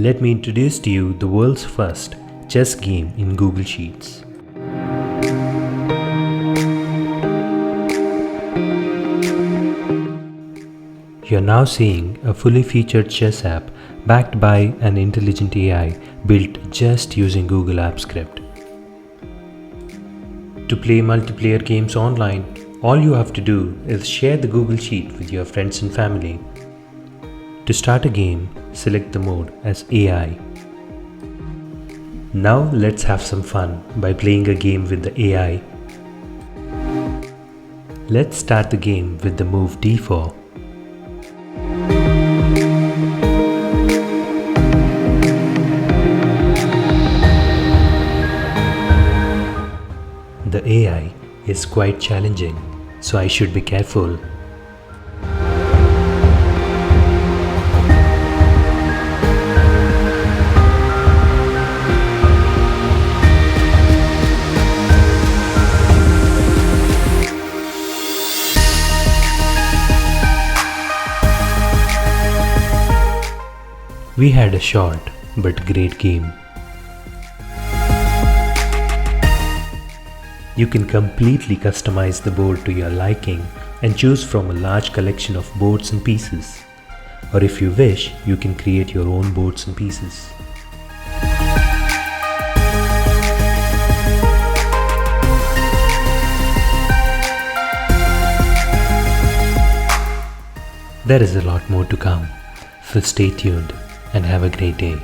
Let me introduce to you the world's first chess game in Google Sheets. You are now seeing a fully featured chess app backed by an intelligent AI built just using Google Apps Script. To play multiplayer games online, all you have to do is share the Google Sheet with your friends and family. To start a game, select the mode as AI. Now let's have some fun by playing a game with the AI. Let's start the game with the move d4. The AI is quite challenging, so I should be careful. We had a short but great game. You can completely customize the board to your liking and choose from a large collection of boards and pieces. Or if you wish, you can create your own boards and pieces. There is a lot more to come, so stay tuned and have a great day.